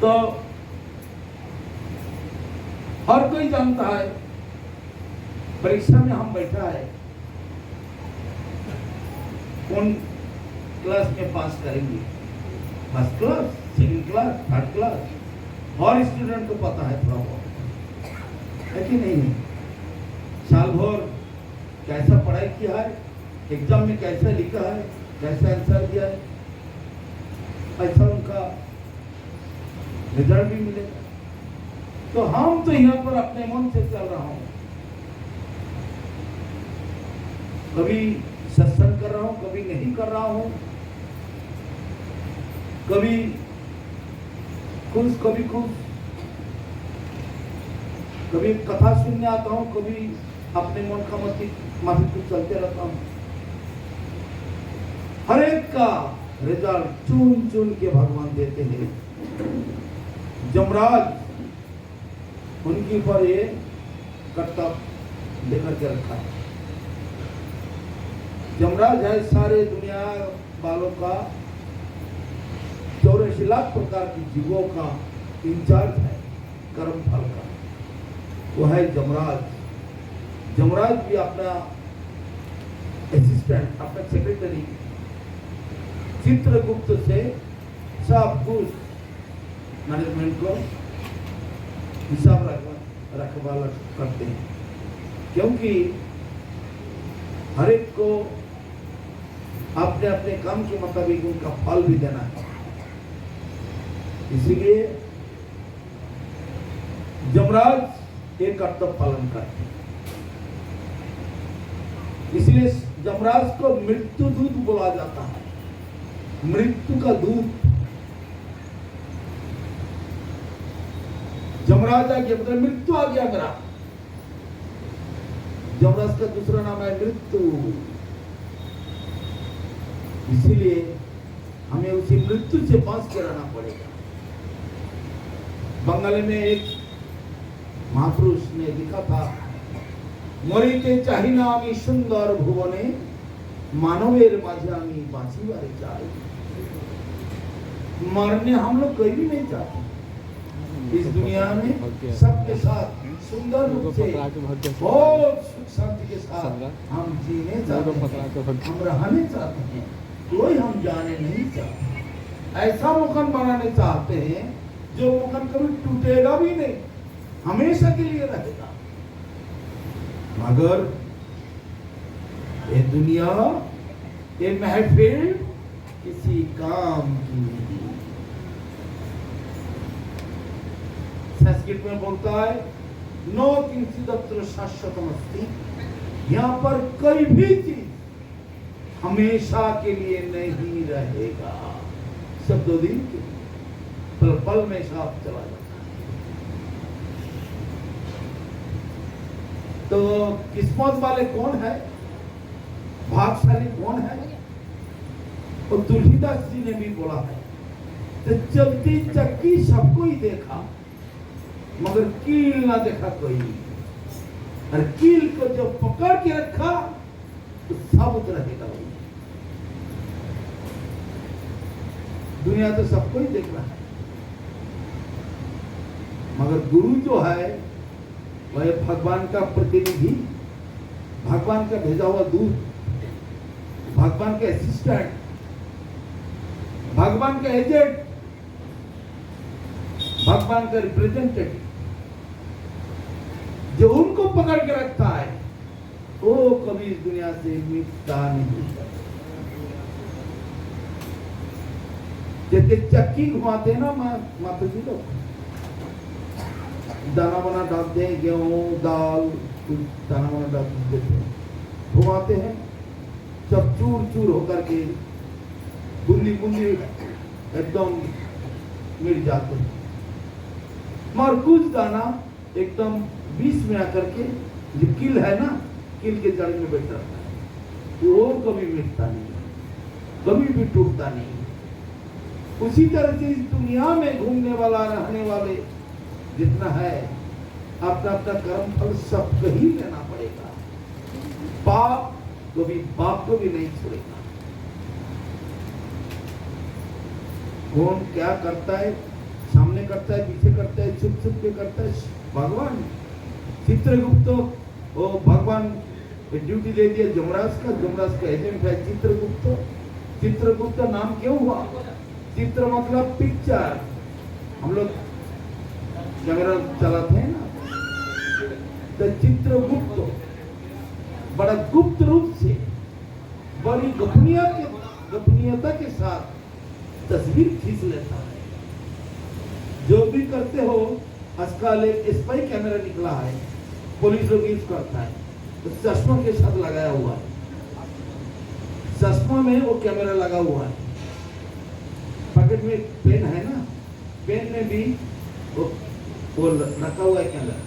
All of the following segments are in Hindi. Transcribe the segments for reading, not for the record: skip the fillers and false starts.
तो हर कोई जानता है परीक्षा में हम बैठा है कौन क्लास में पास करेंगे, first class, second class, third class, हर स्टूडेंट को पता है थोड़ा बहुत, है कि नहीं? साल भर कैसा पढ़ाई किया है, एग्जाम में कैसा लिखा है, कैसा आंसर दिया है, ऐसा उनका रिजल्ट भी मिलेगा। तो हम तो यहाँ पर अपने मन से चल रहा हूँ, कभी सत्संग कर रहा हूँ, कभी नहीं कर रहा हूँ, कभी खुश कभी खुश, कभी कथा सुनने आता हूँ, कभी अपने मन का माफी कुछ चलते रहता हूँ। हर एक का रिजल्ट चुन चुन के भगवान देते हैं। जमराज उनके ऊपर ये कर्तव्य लेकर के रखा है। जमराज है सारे दुनिया वालों का 84 लाख प्रकार के जीवों का इंचार्ज है, कर्म फल का, वो है जमराज। जमराज भी अपना असिस्टेंट, अपना सेक्रेटरी चित्रगुप्त से सब कुछ मैनेजमेंट को हिसाब रखवाला करते हैं, क्योंकि हर एक को अपने अपने काम के मुताबिक उनका फल भी देना है। इसीलिए जमराज एक कर्तव्य पालन करते हैं। इसलिए जमराज को मृत्यु दूत बोला जाता है, मृत्यु का दूत। जमराज आ गया मतलब मृत्यु आ गया मेरा। जमराज का दूसरा नाम है मृत्यु। इसीलिए हमें उसी मृत्यु से बच के रहना पड़ेगा। बंगाली में एक महापुरुष ने लिखा था, मरिते चाही ना आमी सुंदर भुवने, मानवेर माझे आमी बाँचिबारे चाही। मरने हम लोग कहीं भी नहीं चाहते। इस दुनिया में सबके साथ सुंदर रूप से बहुत सुख शांति के साथ हम जीने चाहते हैं, हम रहने चाहते हैं, कोई हम जाने नहीं चाहते। ऐसा मकान बनाने चाहते हैं जो मकान कभी टूटेगा भी नहीं, हमेशा के लिए रहेगा। मगर ये दुनिया, ये महफिल किसी काम की नहीं। संस्कृत में बोलता है, नो किंचिदत्र शाश्वतमस्ति, यहाँ पर कोई भी चीज हमेशा के लिए नहीं रहेगा, सब 2 दिन के पल पल में साफ चला जाता है। तो किस्मत वाले कौन है, भाग्यशाली कौन है? और तुलसीदास जी ने भी बोला है, तो चलती चक्की सबको ही देखा मगर कील ना देखा कोई। और कील को जो पकड़ के रखा तो साबुत रहेगा वही। दुनिया तो सबको ही देख रहा है, मगर गुरु जो है वह भगवान का प्रतिनिधि, भगवान का भेजा हुआ दूत, भगवान के असिस्टेंट, भगवान का एजेंट, भगवान का रिप्रेजेंटेटिव, जो उनको पकड़ के रखता है वो कभी इस दुनिया से मिटता नहीं। जैसे चक्की घुमाते हैं ना माता जी लोग, दाना बना डालते हैं, गेहूं दाल कुछ दाना बना डाल देते हैं, घुमाते हैं, सब चूर चूर होकर के बूंदी बूंदी एकदम मिट जाते हैं। मगर कुछ दाना एकदम बीच में आकर के जो किल है ना, किल के जड़ में बैठ रहता है, वो कभी मिटता नहीं, कभी भी टूटता नहीं। उसी तरह से इस दुनिया में घूमने वाला, रहने वाले जितना है, अपना अपना कर्म फल सबको ही लेना पड़ेगा। पाप कभी बाप को भी नहीं छोड़ेगा। कौन क्या करता है, सामने करता है, पीछे करता है, छुप छुप के करता है। भगवान चित्रगुप्त, वो भगवान ड्यूटी दे दिया जमराज का एजेंट है चित्रगुप्त। चित्रगुप्त नाम क्यों हुआ? चित्र मतलब पिक्चर। हम लोग कैमरा चलाते हैं ना, तो चित्रगुप्त बड़ा गुप्त रूप से, बड़ी गोपनीयता के साथ तस्वीर खींच लेता है। जो भी करते हो, आजकल एक स्पाई कैमरा निकला है, पुलिस लोग यूज करता है, तो चश्मा के साथ लगाया हुआ है, चश्मा में वो कैमरा लगा हुआ है। पॉकेट में पेन है ना, पेन में भी वो रखा हुआ है कैमरा।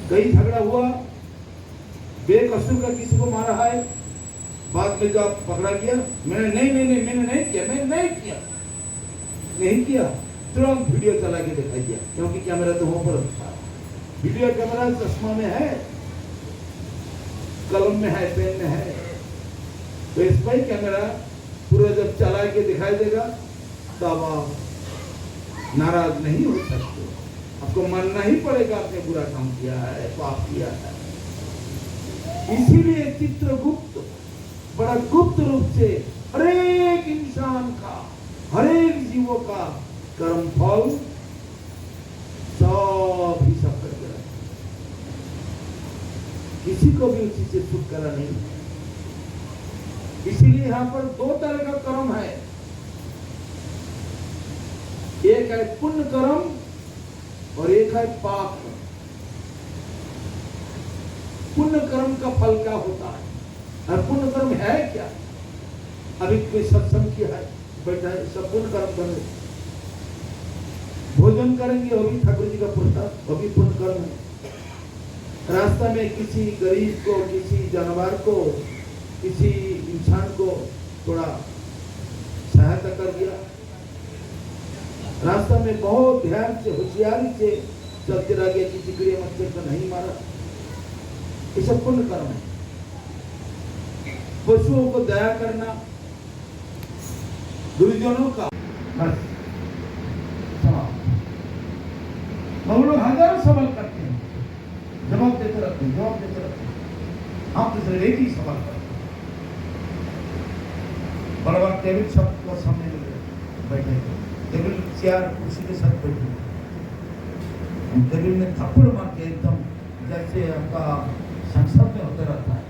कहीं झगड़ा हुआ, बेकसूर का किसी को मारा है, बाद में जब पकड़ा गया, मैंने नहीं किया, तुरंत वीडियो चला के दिखाई दिया, क्योंकि कैमरा तो वहां पर था। वीडियो कैमरा चश्मा में है, कलम में है, पेन में है, तो स्पाई कैमरा पूरा जब चला के दिखाई देगा तब आप नाराज नहीं हो सकते। आपको मानना ही पड़ेगा आपने बुरा काम किया है, पाप किया है। इसीलिए चित्रगुप्त बड़ा गुप्त रूप से हर एक इंसान का, हर एक जीवों का कर्म फल सब हिसाब करके रखा, किसी को भी उसी से छुटकारा नहीं है। इसीलिए यहाँ पर दो तरह का कर्म है, एक है पुण्य कर्म और एक है पाप कर्म। पुण्य कर्म का फल क्या होता है और पुण्य कर्म है क्या? अभी कोई सत्संग किया है, बैठा है, सब पुण्य कर्म करेंगे, भोजन करेंगे, वो भी ठाकुर जी का प्रसाद, वो भी पुण्य कर्म है। रास्ता में किसी गरीब को, किसी जानवर को, किसी इंसान को थोड़ा सहायता कर दिया, रास्ता में बहुत ध्यान से, होशियारी से चलते रह गया, किसी कीड़े मच्छर को नहीं मारा, ये सब पुण्य कर्म है। पशुओं को दया करना, गुरुजनों का, बस हम लोग हजारों सवाल करते हैं, जवाब देते रहते हैं। हम तो सिर्फ एक ही सवाल करते हैं। बड़ा टेबल सबको सामने बैठे, टेबल चेयर कुर्सी के साथ बैठे, हम टेबल में थप्पड़ मार के एकदम जैसे आपका संसद में होता रहता है,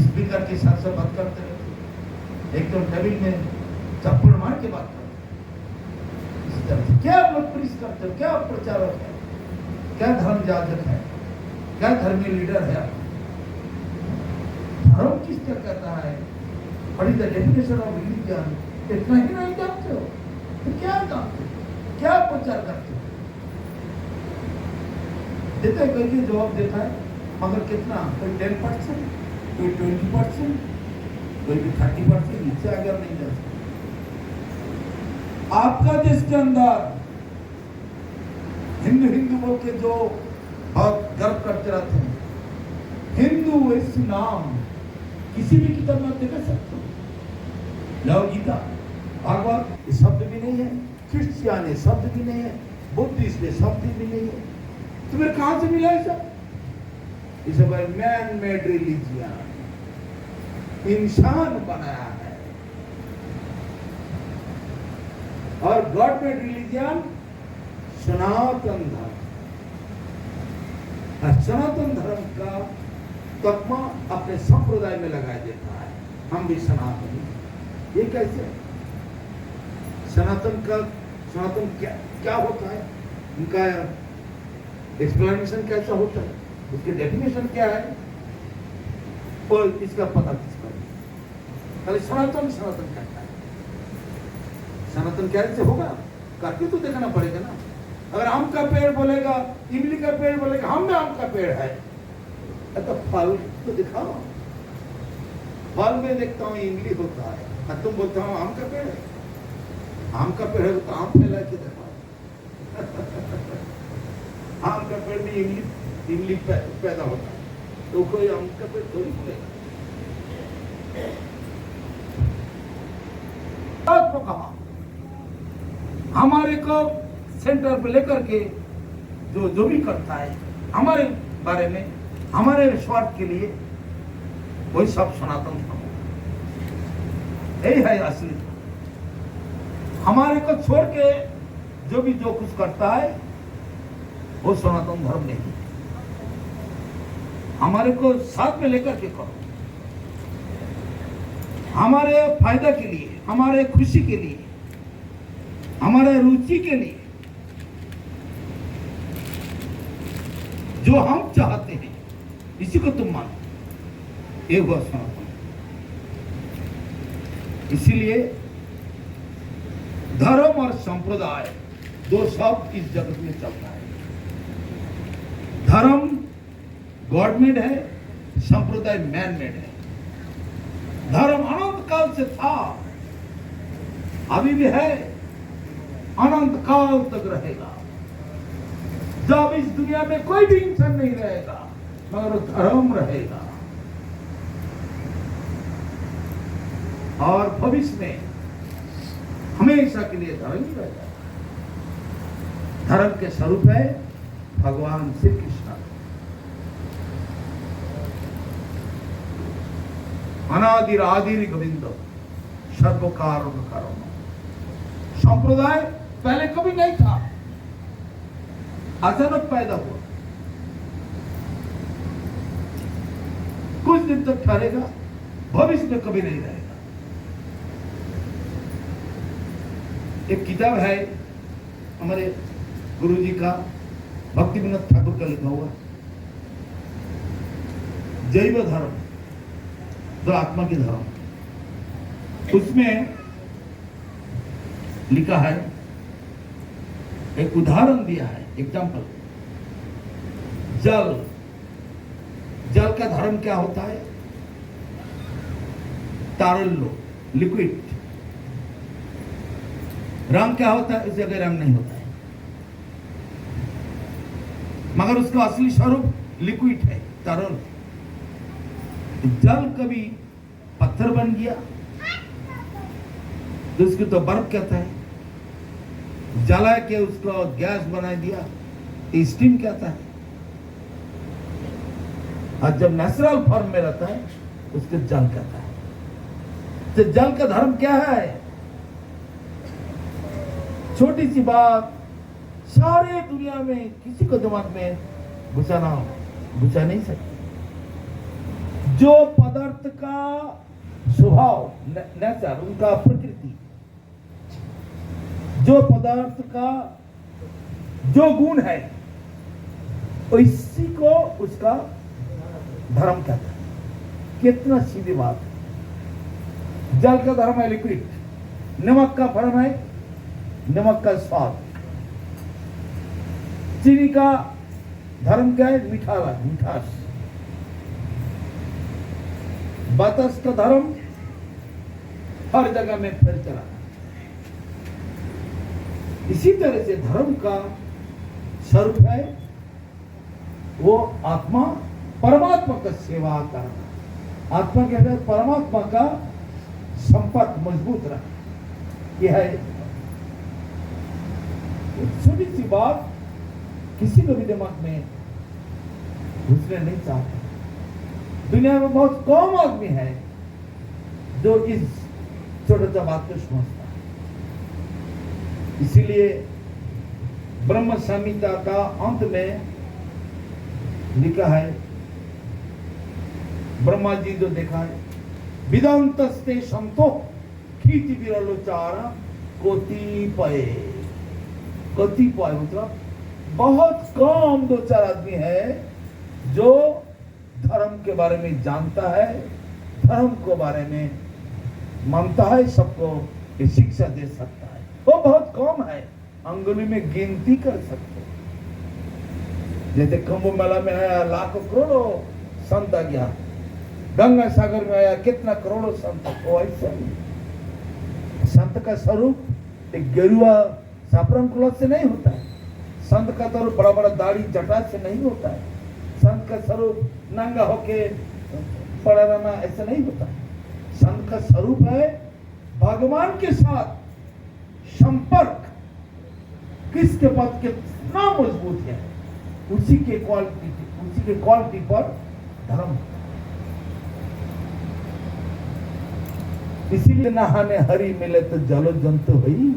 स्पीकर के साथ सब बात करते रहते, एकदम टेबल में थप्पड़ मार के बात करते। इस तरह से क्या आप लोग प्रीच करते हो, क्या आप प्रचारक है, क्या धर्म जाजक है, क्या धर्मीय लीडर है? धर्म किसका कहता है? What is the definition of religion? इतना ही नहीं जानते हो तो क्या जानते हो, क्या प्रचार करते हो? देते कोई भी जवाब देता है, मगर कितना? कोई 10%, कोई 20%, कोई भी 30%, इससे आगे नहीं जा सकते। आपका देश के अंदर हिंदू बोल के जो बहुत गर्व करते रहते हैं, हिंदू इस नाम किसी भी किताब में देख सकते हो, लव गीता, भागवत, ये शब्द भी नहीं है, क्रिश्चियन ये शब्द भी नहीं है, बुद्धिस्ट ये शब्द भी नहीं है, तुम्हें कहां से मिला है सब? इस मैन मेड रिलीजियन, इंसान बनाया है, और गॉड मेड रिलीजियन सनातन धर्म। सनातन धर्म का तकमा अपने संप्रदाय में लगा देता है, हम भी सनातन। ये कैसे? सनातन क्या होता है, उनका एक्सप्लेनेशन कैसा होता है, उसकी डेफिनेशन क्या है, और इसका पता किसका? खाली सनातन कहता है। सनातन कैसे होगा? करके तो देखना पड़ेगा ना। अगर आम का पेड़ बोलेगा, इमली का पेड़ बोलेगा, हम में आम का पेड़ है, तो फल तो दिखाओ। फल में देखता हूँ इमली होता है, और तुम बोलता हूँ आम का पेड़ है। आम का पेड़ है तो आम फैला के दिखाओ। आम का पेड़ में इमली पैदा होता है, तो कोई आम का पेड़ थोड़ी बोलेगा। तो कहा हमारे को सेंटर पे लेकर के जो भी करता है हमारे बारे में, हमारे स्वार्थ के लिए, वही सब सनातन धर्म। यही है असली धर्म। हमारे को छोड़ के जो कुछ करता है वो सनातन धर्म नहीं। हमारे को साथ में लेकर के करो, हमारे फायदा के लिए, हमारे खुशी के लिए, हमारे रुचि के लिए, जो हम चाहते हैं इसी को तुम मानो, ये हुआ सनातन। इसीलिए धर्म और संप्रदाय दो शब्द इस जगत में चलता है। धर्म गॉड मेड है, संप्रदाय मैन मेड है। धर्म अनंत काल से था, अभी भी है, अनंत काल तक रहेगा। जब इस दुनिया में कोई भी इंसान नहीं रहेगा मगर धर्म रहेगा, और भविष्य में हमेशा के लिए धर्म ही रहेगा। धर्म के स्वरूप है भगवान श्री कृष्ण। अनादिर आदिर गोविंद सर्व कारण कारण। संप्रदाय पहले कभी नहीं था, अचानक पैदा हुआ, कुछ दिन तक ठहरेगा, भविष्य में कभी नहीं रहेगा। एक किताब है हमारे गुरुजी का, भक्ति विनोद ठाकुर का लिखा हुआ जैव धर्म, जो आत्मा की धर्म। उसमें लिखा है, एक उदाहरण दिया है, एग्जाम्पल। जल, जल का धर्म क्या होता है? तारल्य, लिक्विड। रंग क्या होता है? इस जगह रंग नहीं होता है, मगर उसका असली स्वरूप लिक्विड है, तरल। जल कभी पत्थर बन गया तो उसको तो बर्फ कहता है, जला के उसको गैस बना दिया स्टीम कहता है, और जब नेचुरल फॉर्म में रहता है उसको जल कहता है। तो जल का धर्म क्या है? छोटी सी बात सारे दुनिया में किसी को दिमाग में घुसा नहीं सकती। जो पदार्थ का स्वभाव, नेचर, उनका प्रकृति, जो पदार्थ का जो गुण है, इसी को उसका धर्म कहता है। कितना सीधी बात है। जल का धर्म है लिक्विड, नमक का धर्म है नमक का स्वाद, चीनी का धर्म क्या है? मिठास। बातास का धर्म हर जगह में फैल चला। इसी तरह से धर्म का स्वरूप है वो आत्मा, परमात्मा का सेवा करना। आत्मा क्या है? परमात्मा का संपर्क मजबूत रखना। यह है छोटी सी बात, किसी को भी दिमाग में घुसने नहीं चाहते। दुनिया में बहुत कम आदमी है जो इस छोटे सा बात को समझता है। इसीलिए ब्रह्म संहिता का अंत में लिखा है, ब्रह्मा जी जो देखा है, वेदांतस्ते संतो खीति विरलोचारा कोटिपये। कतिपय मतलब बहुत कम दो चार आदमी है जो धर्म के बारे में जानता है, धर्म के बारे में मानता है, सबको ये शिक्षा दे सकता है। वो बहुत कम है, अंगुली में गिनती कर सकते। जैसे कुंभ मेला में आया लाखों करोड़ों संत आ गया, गंगा सागर में आया कितना करोड़ों संत। वो ऐसा नहीं। संत का स्वरूप एक गेरुआ साफरन क्लॉथ से नहीं होता है। संत का स्वरूप बड़ा बड़ा दाढ़ी जटा से नहीं होता है। संत का स्वरूप नंगा होके पड़ा रहना ऐसा नहीं होता है। संत का स्वरूप है भगवान के साथ संपर्क, किसके पद कितना मजबूत है, उसी के क्वालिटी पर धर्म। इसीलिए नहाने हरी मिले तो जलो जंतु हुई,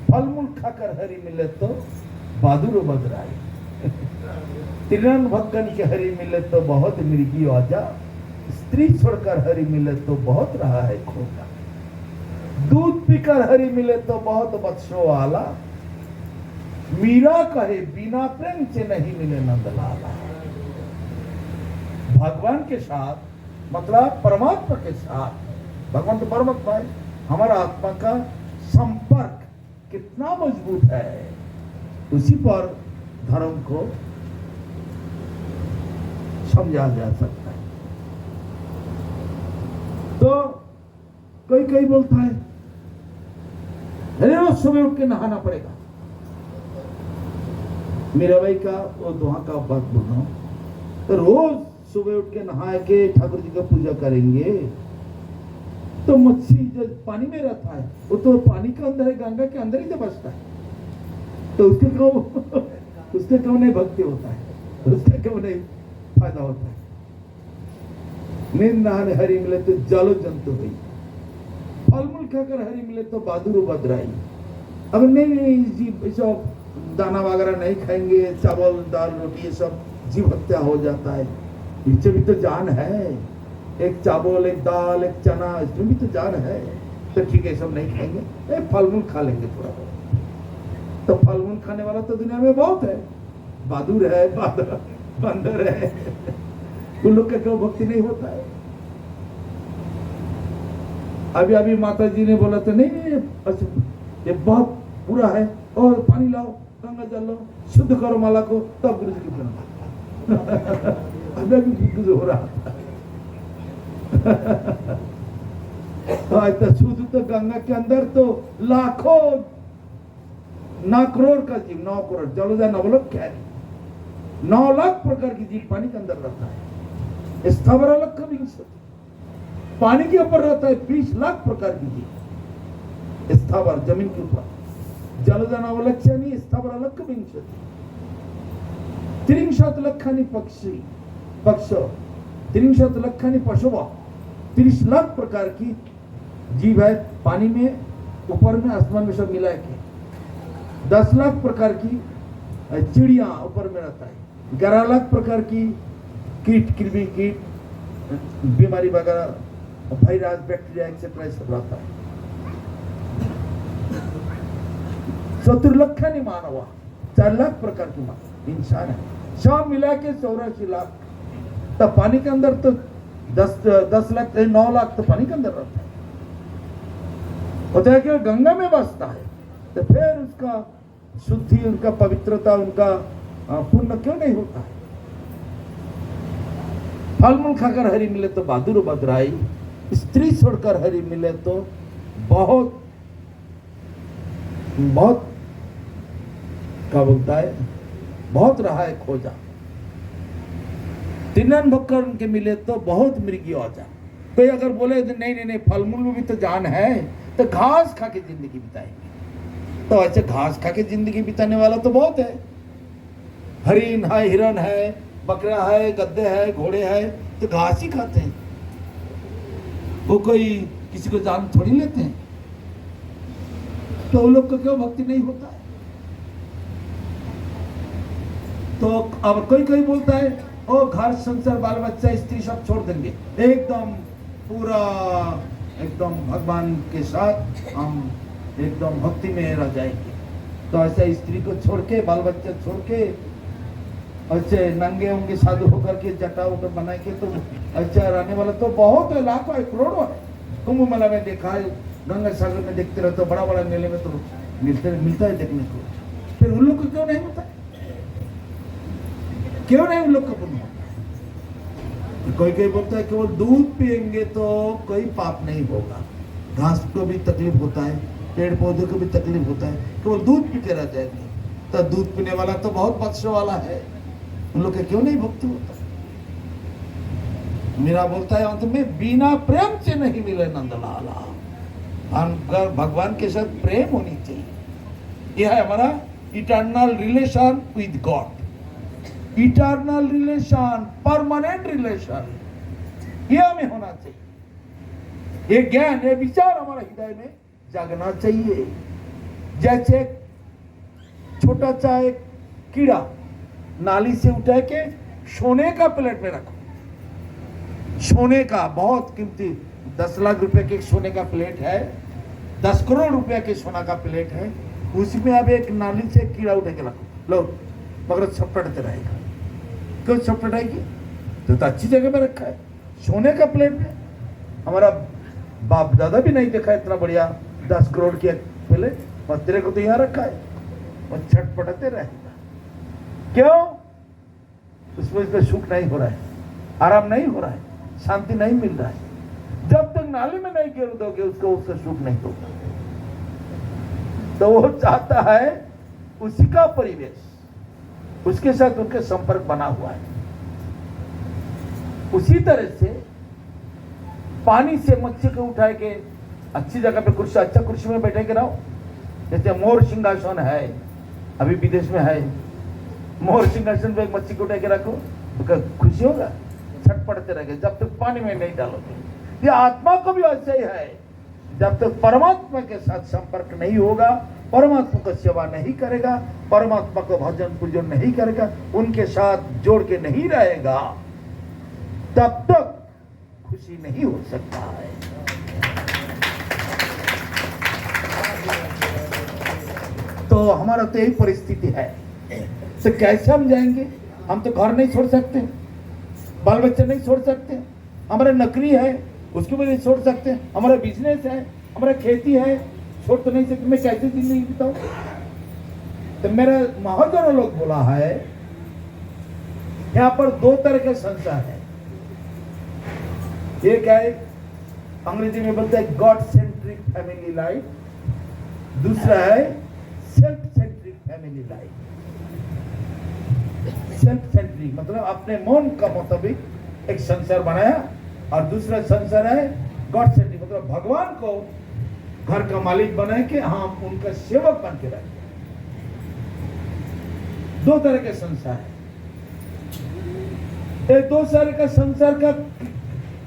फल मूल खाकर हरी मिले तो बहादुर बदराई। त्रिनयन भक्तन के हरी मिले तो बहुत मृगी आजा, स्त्री छोड़कर हरी मिले तो बहुत रहा है खोजा। दूध पीकर हरी मिले तो बहुत बत्सों वाला, मीरा कहे बिना प्रेम से नहीं मिले नंदलाला। भगवान के साथ मतलब परमात्मा के साथ, भगवान तो परमात्मा है, हमारा आत्मा का संपर्क कितना मजबूत है, उसी पर धर्म को समझा जा सकता है। तो कोई बोलता है रोज सुबह उठ के नहाना पड़ेगा। मेरा भाई का वो दोहा का बात बोल रहा हूं, तो रोज सुबह उठ के नहा के ठाकुर जी का पूजा करेंगे तो मच्छी जो पानी में रहता है वो तो पानी के अंदर है, गंगा के अंदर ही तो बसता है, तो उसके क्यों नहीं भक्ति होता है, उसके क्यों नहीं फायदा होता है। नींद नहाने हरी मिले तो जलो जंतु हुई, फल मूल खाकर हरी मिले तो बहादुर बदराई। अगर नहीं जी सब दाना वगैरह नहीं खाएंगे, चावल दाल रोटी ये सब, जीव हत्या हो जाता है। नीचे भी तो जान है, एक चावल एक दाल एक चना, इसमें भी तो जान है। तो ठीक है सब नहीं खाएंगे, फल मूल खा लेंगे थोड़ा बहुत। तो फल मूल खाने वाला तो दुनिया में बहुत है, बहादुर है, बंदर है, उन लोग का क्यों भक्ति नहीं होता है। अभी माता जी ने बोला था नहीं अच्छा ये बहुत बुरा है, और पानी लाओ, गंगा जल लो, शुद्ध करो माला को, तब गुरु जी की प्रणाम। अभी भी हो रहा था। तो शुद्ध तो गंगा के अंदर तो लाखों 9 करोड़ का जीव, 9 करोड़ जलोजा नवलक क्या है, 9 लाख प्रकार की जीव पानी के अंदर रहता है। स्थावर अलग कभी पानी के ऊपर रहता है 20 लाख प्रकार की जीव, स्थावर जमीन के ऊपर, जलोजा नवलक्ष्य नहीं, स्थावर अलग कभी त्रिंशत लक्षानी पक्ष 300 लक्षानी पशुवा, 30 लाख प्रकार की जीव है पानी में, ऊपर में आसमान में सब मिला के। 10 लाख प्रकार की चिड़िया ऊपर में रहता है, 11 लाख प्रकार की कीट, कृमि कीट, बीमारी वगैरह, वायरस बैक्टीरिया एक्सेट्रा सब रहता है। 70 लक्षानी मानवा, 4 लाख प्रकार की इंसान है, सब मिला के 84 लाख। तो पानी के अंदर तो 10 लाख 9 लाख तो पानी के अंदर रहता है। होता है कि गंगा में बसता है, तो फिर उसका शुद्धि, उनका पवित्रता, उनका पुण्य क्यों नहीं होता है। फल मूल खाकर हरी मिले तो बहादुर बदराई, स्त्री छोड़कर हरी मिले तो बहुत क्या बोलता है, बहुत रहा है खोजा। त्रिनयन भक्तन के मिले तो बहुत मृगी औजा। कोई अगर बोले तो नहीं फल मूल में भी तो जान है, तो घास खा के जिंदगी बिताएंगे। तो ऐसे घास खा के जिंदगी बिताने वाला तो बहुत है, हरिन है, हिरन है, बकरा है, गद्दे है, घोड़े है, तो घास ही खाते हैं। वो कोई किसी को जान थोड़ी लेते हैं। तो उन लोग को क्यों भक्ति नहीं होता है। तो अब कोई बोलता है ओ घर संसार बाल बच्चा स्त्री सब छोड़ देंगे, एकदम पूरा एकदम भगवान के साथ हम एकदम भक्ति में रह जाएंगे। तो ऐसा स्त्री को छोड़ के, बाल बच्चा छोड़ के, अच्छे नंगे होंगे साधु होकर के, जटा उटा बना के, तो अच्छा रहने वाला तो बहुत है, लाखों है, करोड़ों है। कुंभ मेला में देखा है, गंगा सागर में देखते रहते हो, बड़ा बड़ा मेले में तो मिलता है देखने को। फिर उन लोग को क्यों नहीं होता, क्यों नहीं उन लोग का पुण्य होता है। कोई बोलता है केवल दूध पिएंगे तो कोई पाप नहीं होगा, घास को भी तकलीफ होता है, पेड़ पौधे को भी तकलीफ होता है, केवल दूध पीते रह जाएंगे। तो दूध पीने वाला तो बहुत बख्शो वाला है, उन लोग का क्यों नहीं भक्ति होता। मीरा बोलता है अंत में बिना प्रेम से नहीं मिले नंदलाला। भगवान के साथ प्रेम होनी चाहिए, यह है हमारा eternal relation with God, eternal relation, permanent relation, ये हमें होना चाहिए। ये ज्ञान, ये विचार हमारे हृदय में जागना चाहिए। जैसे छोटा सा एक कीड़ा नाली से उठा के सोने का प्लेट में रखो, सोने का बहुत कीमती 10 लाख रुपए के सोने का प्लेट है, 10 करोड़ रुपए के सोना का प्लेट है, उसमें अब एक नाली से कीड़ा उठा के रखो, लो, मगर छपटते रहेगा। क्यों छपटाएगी? तो अच्छी जगह में रखा है, सोने का प्लेट में। हमारा बाप दादा भी नहीं देखा इतना बढ़िया 10 करोड़ की प्लेट, और तेरे को तो यहाँ रखा है, और छटपटाते रहेगा। क्यों? उसमें इसका सुख नहीं हो रहा है, आराम नहीं हो रहा है, शांति नहीं मिल रहा है। जब तक नाली में नहीं गिर दोगे उसको, उसका सुख नहीं होगा। तो वो चाहता है उसी का परिवेश, उसके साथ उनके संपर्क बना हुआ है। उसी तरह से पानी से मच्छी को उठा के अच्छी जगह पे कुर्सी, अच्छा कुर्सी में बैठे के रहो। जैसे मोर सिंहासन है, अभी विदेश में है, मोर सिंहासन पे एक मच्छी को उठा के रखो तो खुशी होगा, छटपटते रहेंगे जब तक पानी में नहीं डालोगे। ये आत्मा को भी ऐसा ही है, जब तक परमात्मा के साथ संपर्क नहीं होगा, परमात्मा को सेवा नहीं करेगा, परमात्मा को भजन पूजन नहीं करेगा, उनके साथ जोड़ के नहीं रहेगा, तब तक खुशी नहीं हो सकता है। तो हमारा तो यही परिस्थिति है। तो कैसे हम जाएंगे? हम तो घर नहीं छोड़ सकते, बाल बच्चे नहीं छोड़ सकते, हमारा नौकरी है उसको भी नहीं छोड़ सकते, हमारा बिजनेस है, हमारा खेती है, छोड़ तो नहीं सकते। मैं कैसे जिंदगी बिताऊं? तो मेरा महाजनों लोग बोला है, यहाँ पर 2 तरह के संसार है। एक है अंग्रेजी में बोलते हैं गॉड सेंट्रिक फैमिली लाइफ, दूसरा है self centric family life. Self centric मतलब अपने मन का मुताबिक एक संसार बनाया, और दूसरा संसार है गॉड सेंट्रिक मतलब भगवान को घर का मालिक बना के हम उनका सेवक बन के रहे। 2 तरह के संसार है। ये 2 तरह का संसार का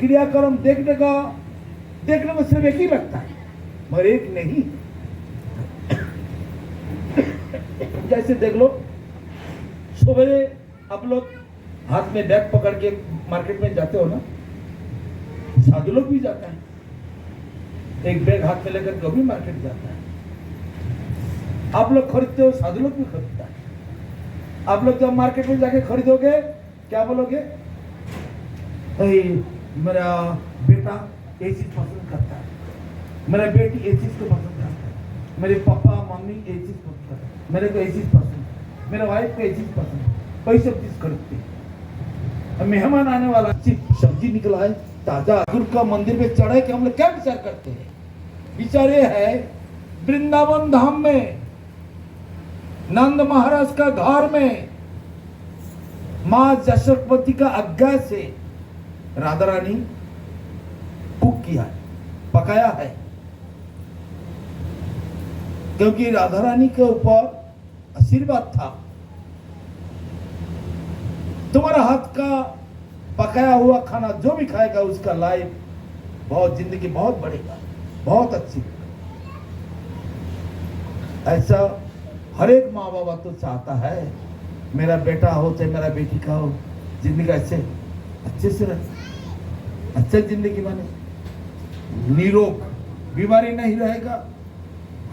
क्रियाक्रम देखने को सिर्फ एक ही लगता है, मगर एक नहीं। जैसे देख लो, सवेरे आप लोग हाथ में बैग पकड़ के मार्केट में जाते हो ना, साधु लोग भी जाते हैं, एक बैग हाथ में लेकर कभी मार्केट जाता है। आप लोग खरीदते हो, साधु लोग भी खरीदता है। आप लोग जब मार्केट में जाके खरीदोगे क्या बोलोगे? मेरा बेटा ये चीज पसंद करता है, मेरा बेटी ये चीज को पसंद करता है, मेरे पापा मम्मी ये चीज पसंद करता है, मेरे को ये चीज पसंद है, मेरे वाइफ को ये चीज पसंद है, वही सब चीज खरीदते हैं। मेहमान आने वाला सब्जी निकला है ताजा, गुरु का मंदिर में चढ़े कि हम लोग क्या विचार करते हैं? विचार ये है, वृंदावन धाम में नंद महाराज का घर में मां जशोपति का आज्ञा से राधा रानी कुक किया, पकाया है, क्योंकि राधा रानी के ऊपर आशीर्वाद था, तुम्हारा हाथ का पकाया हुआ खाना जो भी खाएगा उसका लाइफ बहुत, जिंदगी बहुत बढ़ेगा, बहुत अच्छी। ऐसा हर एक माँ बाबा तो चाहता है मेरा बेटा हो चाहे मेरा बेटी का हो, जिंदगी अच्छे से रहे, अच्छा जिंदगी बने, निरोग, बीमारी नहीं रहेगा,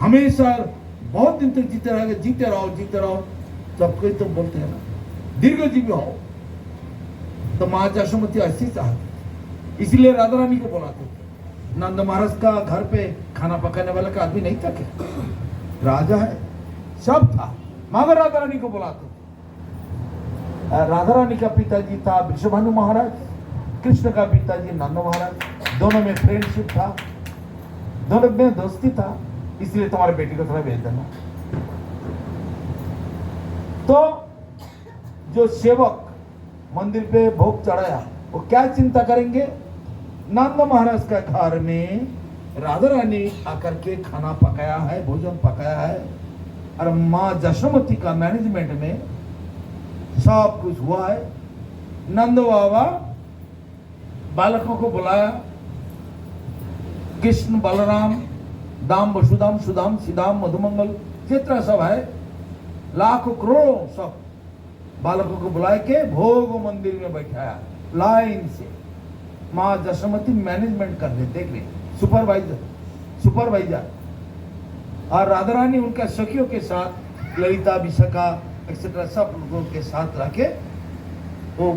हमेशा बहुत दिन तक जीते रहेगा, जीते रहो जीते रहो। सब कोई तो बोलते हैं ना दीर्घ जीवी हो, तो माँ जशोमती ऐसी चाहती, इसलिए राधा रानी को बुलाते थे। नंद महाराज का घर पे खाना पकाने वाला का आदमी नहीं था क्या? राजा है, सब था, मगर राधा रानी को बुलाते थे। राधा रानी का पिताजी था विश्वभानु महाराज, कृष्ण का पिताजी नंद महाराज, दोनों में फ्रेंडशिप था, दोनों में दोस्ती था, इसलिए तुम्हारे बेटी को थोड़ा भेज देना। तो जो सेवक मंदिर पे भोग चढ़ाया वो क्या चिंता करेंगे? नंद महाराज का घर में राधा रानी आकर के खाना पकाया है, भोजन पकाया है, और माँ जशोमती का मैनेजमेंट में सब कुछ हुआ है। नंद बाबा बालकों को बुलाया, कृष्ण बलराम दाम वसुदाम सुदाम सीधाम मधुमंगल जितना सब है, लाखों करोड़ों सब बालकों को बुलाए के भोग मंदिर में बैठाया लाइन से। माँ जशोमती मैनेजमेंट कर रहे, देख रहे, सुपरवाइजर। और राधा रानी उनका सखियों के साथ, ललिता विशाखा एक्सेट्रा सब लोगों के साथ रखे वो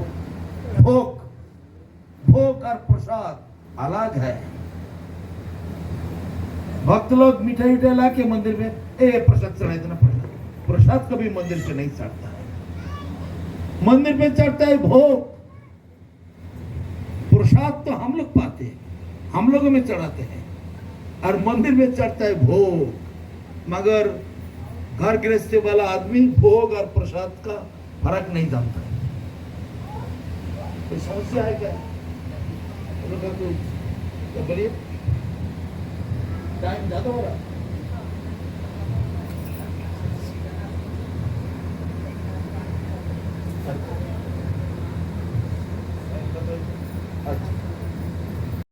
भोग और प्रसाद अलग है। भक्त लोग मिठाई उठाई ला के मंदिर में प्रसाद चढ़ाए, इतना प्रसाद कभी मंदिर पे नहीं चढ़ता है। मंदिर पे चढ़ता है भोग, प्रसाद तो हम लोग पाते हैं, हम लोगों में चढ़ाते हैं, और मंदिर में चढ़ता है भोग। मगर घर गृहस्थी वाला आदमी भोग और प्रसाद का फर्क नहीं जानता है। कोई समस्या है क्या? बोलिए, टाइम ज्यादा हो रहा है।